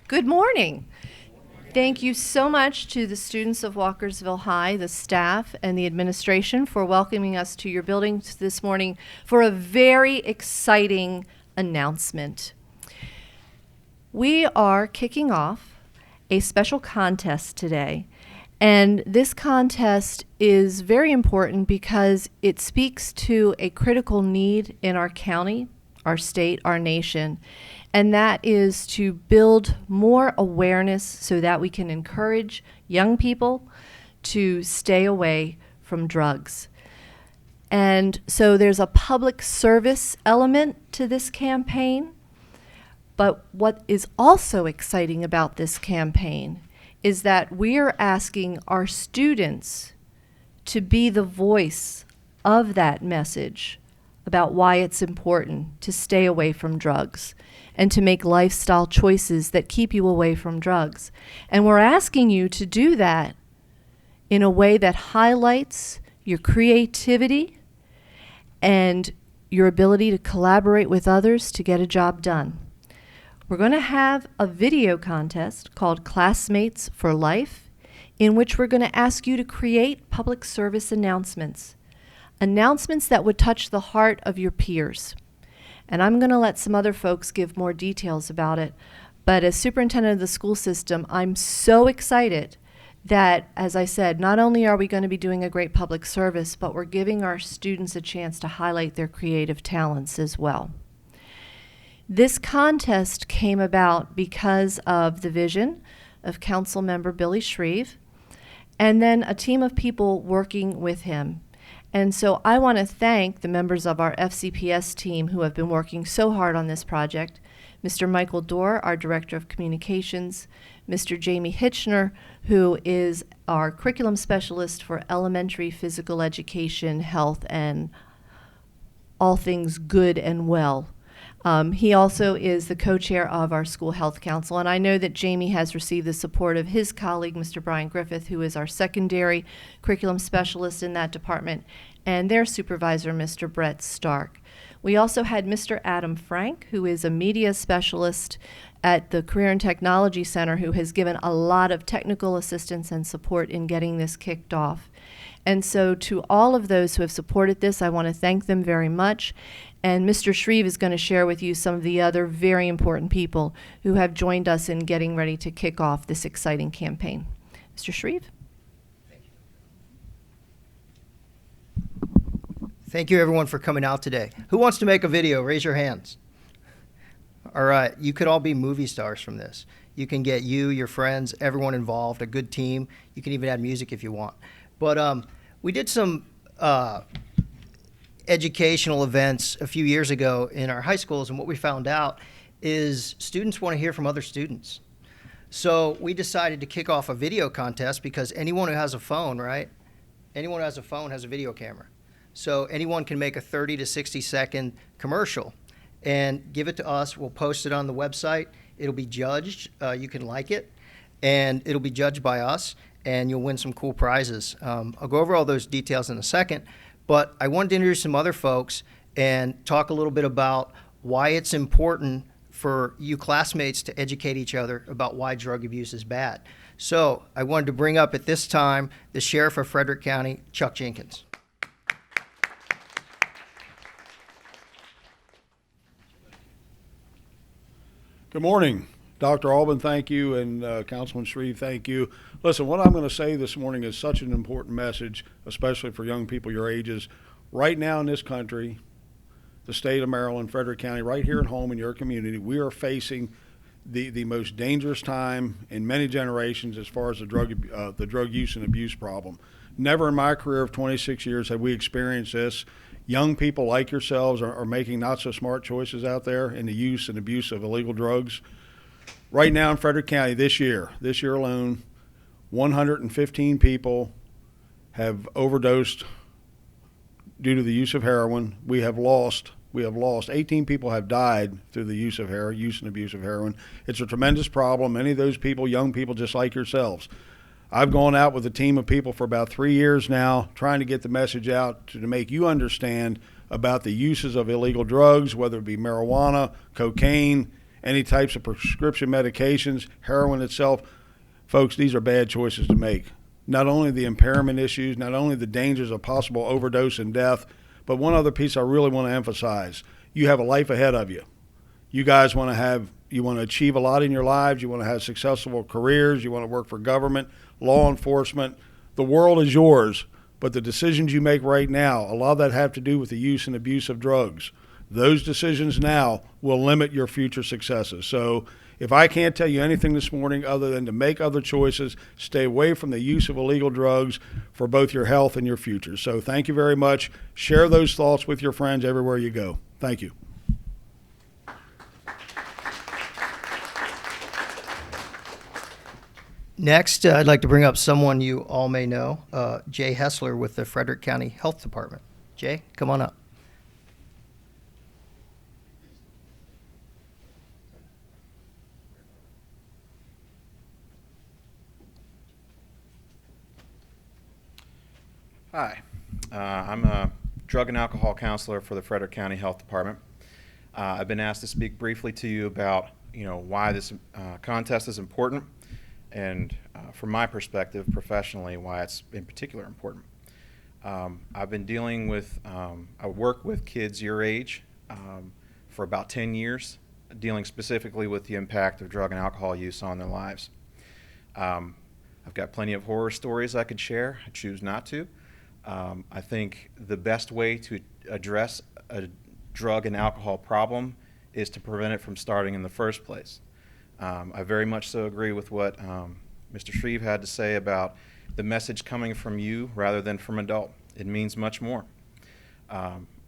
Good morning. Thank you so much to the students of Walkersville High, the staff, and the administration for welcoming us to your building this morning for a very exciting announcement. We are kicking off a special contest today, and this contest is very important because it speaks to a critical need in our county, our state, our nation, and that is to build more awareness so that we can encourage young people to stay away from drugs. And so there's a public service element to this campaign, but what is also exciting about this campaign is that we are asking our students to be the voice of that message about why it's important to stay away from drugs and to make lifestyle choices that keep you away from drugs. And we're asking you to do that in a way that highlights your creativity and your ability to collaborate with others to get a job done. We're going to have a video contest called Classmates4Life, in which we're going to ask you to create public service announcements that would touch the heart of your peers. And I'm going to let some other folks give more details about it. But as superintendent of the school system, I'm so excited that, as I said, not only are we going to be doing a great public service, but we're giving our students a chance to highlight their creative talents as well. This contest came about because of the vision of Council Member Billy Shreve, and then a team of people working with him. And so I want to thank the members of our FCPS team who have been working so hard on this project, Mr. Michael Dorr, our Director of Communications, Mr. Jamie Hitchner, who is our Curriculum Specialist for Elementary Physical Education, Health, and all things good and well. He also is the co-chair of our School Health Council, and I know that Jamie has received the support of his colleague, Mr. Brian Griffith, who is our secondary curriculum specialist in that department, and their supervisor, Mr. Brett Stark. We also had Mr. Adam Frank, who is a media specialist at the Career and Technology Center, who has given a lot of technical assistance and support in getting this kicked off. And so to all of those who have supported this, I want to thank them very much. And Mr. Shreve is going to share with you some of the other very important people who have joined us in getting ready to kick off this exciting campaign. Mr. Shreve? Thank you, everyone, for coming out today. Who wants to make a video? Raise your hands. All right, you could all be movie stars from this. You can get you, your friends, everyone involved, a good team. You can even add music if you want. But we did some educational events a few years ago in our high schools, and what we found out is students want to hear from other students. So we decided to kick off a video contest because anyone who has a phone, right? Anyone who has a phone has a video camera. So anyone can make a 30 to 60 second commercial and give it to us. We'll post it on the website. It'll be judged. You can like it, and it'll be judged by us, and you'll win some cool prizes. I'll go over all those details in a second, but I wanted to introduce some other folks and talk a little bit about why it's important for you classmates to educate each other about why drug abuse is bad. So I wanted to bring up at this time the Sheriff of Frederick County, Chuck Jenkins. Good morning. Dr. Albin, thank you, and Councilman Shreve, thank you. Listen, what I'm going to say this morning is such an important message, especially for young people your ages. Right now in this country, the state of Maryland, Frederick County, right here at home in your community, we are facing the most dangerous time in many generations as far as the drug use and abuse problem. Never in my career of 26 years have we experienced this. Young people like yourselves are making not so smart choices out there in the use and abuse of illegal drugs. Right now in Frederick County this year alone, 115 people have overdosed due to the use of heroin. We have lost 18 people have died through the use of heroin, use and abuse of heroin. It's a tremendous problem. Many of those people, young people just like yourselves. I've gone out with a team of people for about 3 years now trying to get the message out to make you understand about the uses of illegal drugs, whether it be marijuana, cocaine, any types of prescription medications, heroin itself. Folks, these are bad choices to make. Not only the impairment issues, not only the dangers of possible overdose and death, but one other piece I really want to emphasize. You have a life ahead of you. You guys want to achieve a lot in your lives. You want to have successful careers. You want to work for government, law enforcement. The world is yours, but the decisions you make right now, a lot of that have to do with the use and abuse of drugs. Those decisions now will limit your future successes. So if I can't tell you anything this morning other than to make other choices, stay away from the use of illegal drugs for both your health and your future. So thank you very much. Share those thoughts with your friends everywhere you go. Thank you. Next, I'd like to bring up someone you all may know, Jay Hessler with the Frederick County Health Department. Jay, come on up. Hi, I'm a drug and alcohol counselor for the Frederick County Health Department. I've been asked to speak briefly to you about, why this contest is important, and from my perspective, professionally, why it's in particular important. I've been dealing with, I work with kids your age for about 10 years, dealing specifically with the impact of drug and alcohol use on their lives. I've got plenty of horror stories I could share. I choose not to. I think the best way to address a drug and alcohol problem is to prevent it from starting in the first place. I very much so agree with what Mr. Shreve had to say about the message coming from you rather than from adult. It means much more.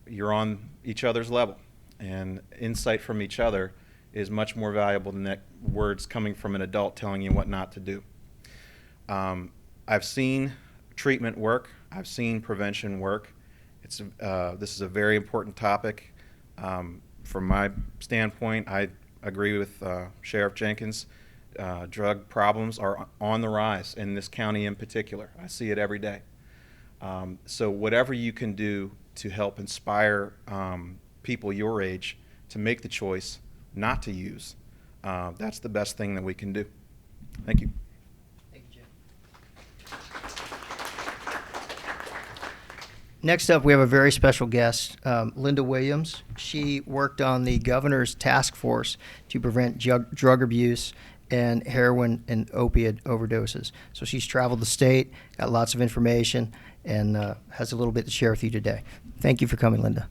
You're on each other's level, and insight from each other is much more valuable than words coming from an adult telling you what not to do. I've seen treatment work. I've seen prevention work. This is a very important topic. From my standpoint, I agree with Sheriff Jenkins. Drug problems are on the rise in this county in particular. I see it every day. So whatever you can do to help inspire people your age to make the choice not to use, that's the best thing that we can do. Thank you. Next up, we have a very special guest, Linda Williams. She worked on the governor's task force to prevent drug abuse and heroin and opiate overdoses. So she's traveled the state, got lots of information, and has a little bit to share with you today. Thank you for coming, Linda.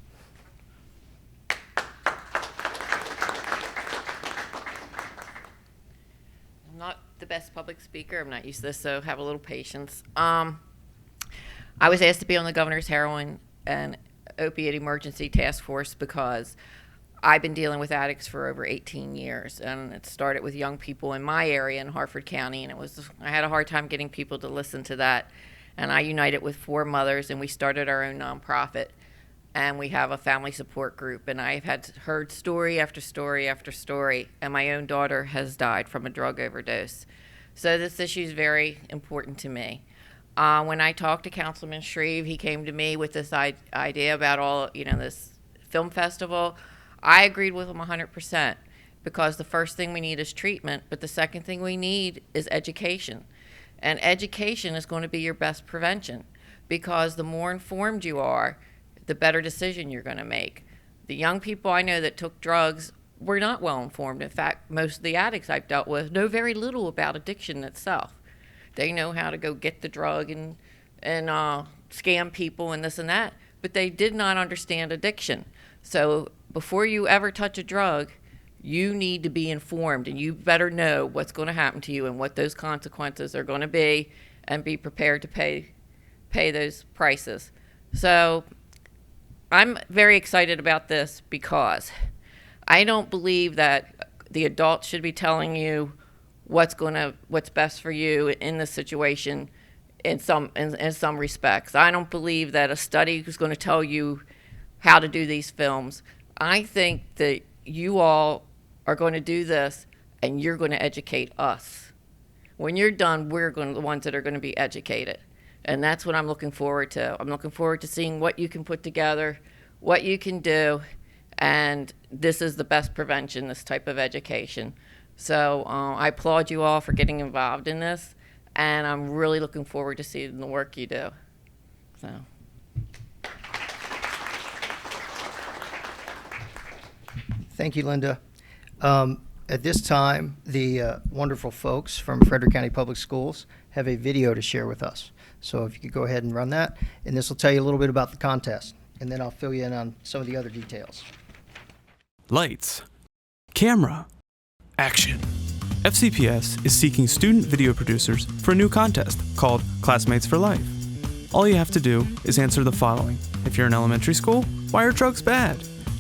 I'm not the best public speaker. I'm not used to this, so have a little patience. I was asked to be on the governor's heroin and opiate emergency task force because I've been dealing with addicts for over 18 years, and it started with young people in my area in Harford County, and I had a hard time getting people to listen to that, and I united with 4 mothers, and we started our own nonprofit, and we have a family support group, and I've heard story after story after story, and my own daughter has died from a drug overdose. So this issue is very important to me. When I talked to Councilman Shreve, he came to me with this idea about this film festival. I agreed with him 100% because the first thing we need is treatment, but the second thing we need is education. And education is going to be your best prevention because the more informed you are, the better decision you're going to make. The young people I know that took drugs were not well informed. In fact, most of the addicts I've dealt with know very little about addiction itself. They know how to go get the drug and scam people and this and that, but they did not understand addiction. So before you ever touch a drug, you need to be informed, and you better know what's going to happen to you and what those consequences are going to be, and be prepared to pay those prices. So I'm very excited about this because I don't believe that the adults should be telling you what's best for you in this situation in some respects. I don't believe that a study is going to tell you how to do these films. I think that you all are going to do this and you're going to educate us. When you're done, we're the ones that are going to be educated. And that's what I'm looking forward to. I'm looking forward to seeing what you can put together, what you can do, And this is the best prevention, this type of education. So I applaud you all for getting involved in this, and I'm really looking forward to seeing the work you do. So. Thank you, Linda. At this time, the wonderful folks from Frederick County Public Schools have a video to share with us. So if you could go ahead and run that, and this will tell you a little bit about the contest, and then I'll fill you in on some of the other details. Lights, camera, action. FCPS is seeking student video producers for a new contest called Classmates4Life. All you have to do is answer the following. If you're in elementary school, why are drugs bad?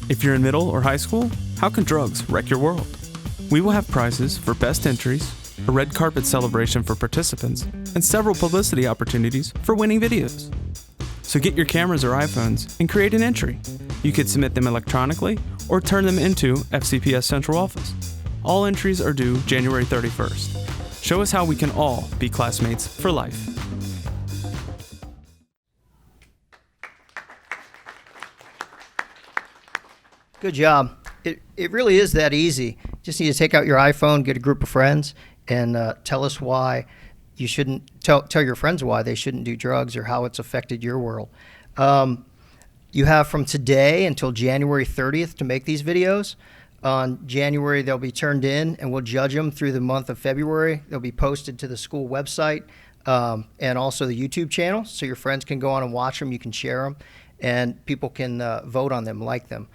If you're in middle or high school, how can drugs wreck your world? We will have prizes for best entries, a red carpet celebration for participants, and several publicity opportunities for winning videos. So get your cameras or iPhones and create an entry. You could submit them electronically or turn them into FCPS Central Office. All entries are due January 31st. Show us how we can all be classmates for life. Good job. It really is that easy. Just need to take out your iPhone, get a group of friends, and tell us why you shouldn't, tell your friends why they shouldn't do drugs or how it's affected your world. You have from today until January 30th to make these videos. On January, they'll be turned in, and we'll judge them through the month of February. They'll be posted to the school website and also the YouTube channel, so your friends can go on and watch them. You can share them, and people can vote on them, like them.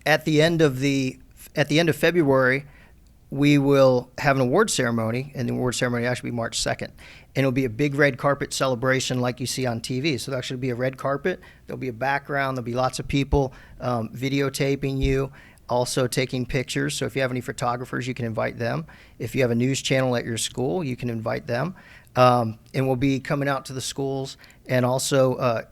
At the end of February, we will have an award ceremony, and the award ceremony will actually be March 2nd. And it'll be a big red carpet celebration like you see on TV. So there'll actually be a red carpet. There'll be a background. There'll be lots of people videotaping you, also taking pictures. So if you have any photographers, you can invite them. If you have a news channel at your school, you can invite them. And we'll be coming out to the schools, and also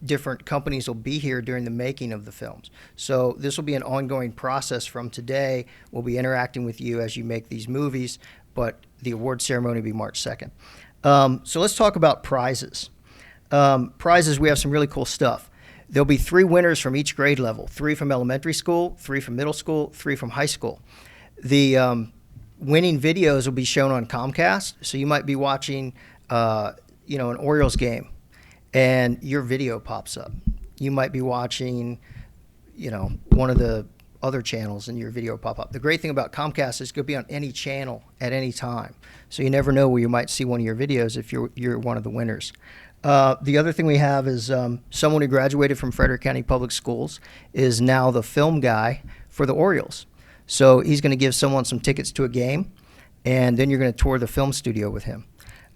different companies will be here during the making of the films. So this will be an ongoing process from today. We'll be interacting with you as you make these movies, but the award ceremony will be March 2nd. So let's talk about prizes. Prizes, we have some really cool stuff. There'll be 3 winners from each grade level, 3 from elementary school, 3 from middle school, 3 from high school. The winning videos will be shown on Comcast, so you might be watching an Orioles game, and your video pops up. You might be watching, one of the other channels, and your video pop up. The great thing about Comcast is it could be on any channel at any time. So you never know where you might see one of your videos if you're one of the winners. The other thing we have is someone who graduated from Frederick County Public Schools is now the film guy for the Orioles. So he's going to give someone some tickets to a game, and then you're going to tour the film studio with him.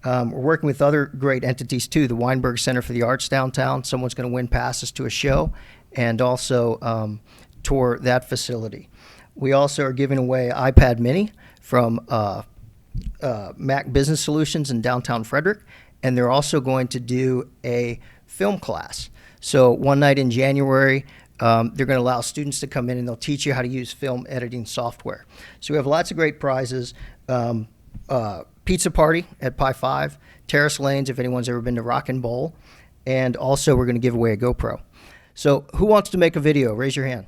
We're working with other great entities too, the Weinberg Center for the Arts downtown. Someone's going to win passes to a show and also tour that facility. We also are giving away iPad Mini from Mac Business Solutions in downtown Frederick, and they're also going to do a film class. So one night in January, they're going to allow students to come in, and they'll teach you how to use film editing software. So we have lots of great prizes. Pizza party at Pi 5, Terrace Lanes if anyone's ever been to Rock and Bowl, and also we're going to give away a GoPro. So who wants to make a video? Raise your hand.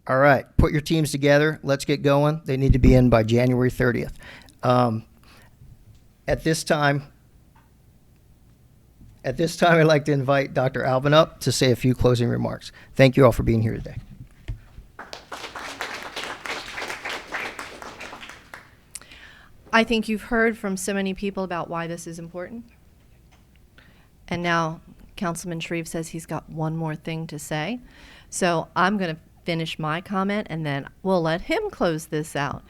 All right, put your teams together. Let's get going. They need to be in by January 30th. At this time, I'd like to invite Dr. Alvin up to say a few closing remarks. Thank you all for being here today. I think you've heard from so many people about why this is important. And now Councilman Shreve says he's got one more thing to say. So I'm going to finish my comment, and then we'll let him close this out.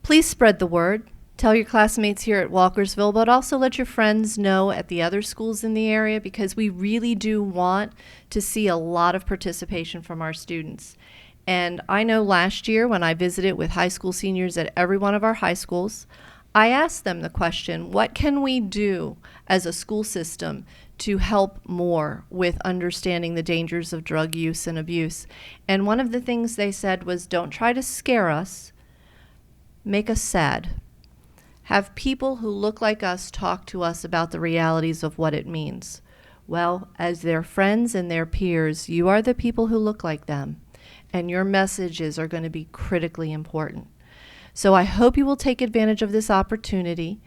Please spread the word. Tell your classmates here at Walkersville, but also let your friends know at the other schools in the area, because we really do want to see a lot of participation from our students. And I know last year when I visited with high school seniors at every one of our high schools, I asked them the question, what can we do as a school system to help more with understanding the dangers of drug use and abuse? And one of the things they said was, don't try to scare us, make us sad. Have people who look like us talk to us about the realities of what it means. Well, as their friends and their peers, you are the people who look like them, and your messages are going to be critically important. So I hope you will take advantage of this opportunity.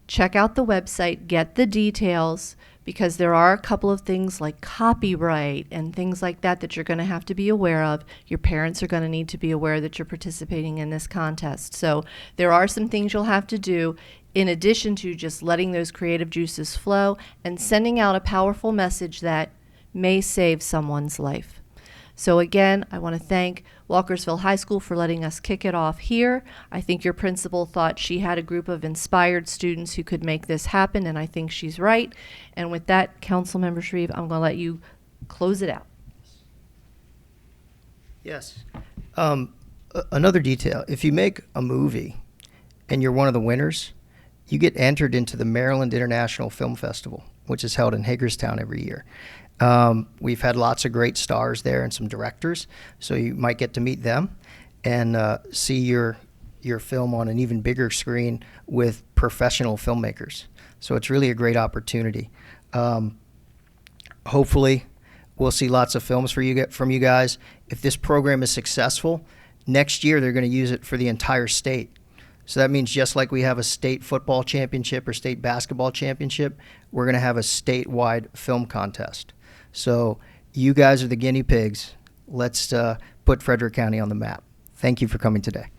Check out the website, get the details, because there are a couple of things like copyright and things like that that you're going to have to be aware of. Your parents are going to need to be aware that you're participating in this contest. So there are some things you'll have to do in addition to just letting those creative juices flow and sending out a powerful message that may save someone's life. So again, I want to thank Walkersville High School for letting us kick it off here. I think your principal thought she had a group of inspired students who could make this happen, and I think she's right. And with that, Councilmember Shreve, I'm going to let you close it out. Yes. Another detail, if you make a movie and you're one of the winners, you get entered into the Maryland International Film Festival, which is held in Hagerstown every year. We've had lots of great stars there and some directors, so you might get to meet them and see your film on an even bigger screen with professional filmmakers. So it's really a great opportunity. Hopefully, we'll see lots of films from you guys. If this program is successful, next year they're going to use it for the entire state. So that means just like we have a state football championship or state basketball championship, we're going to have a statewide film contest. So you guys are the guinea pigs. Let's put Frederick County on the map. Thank you for coming today.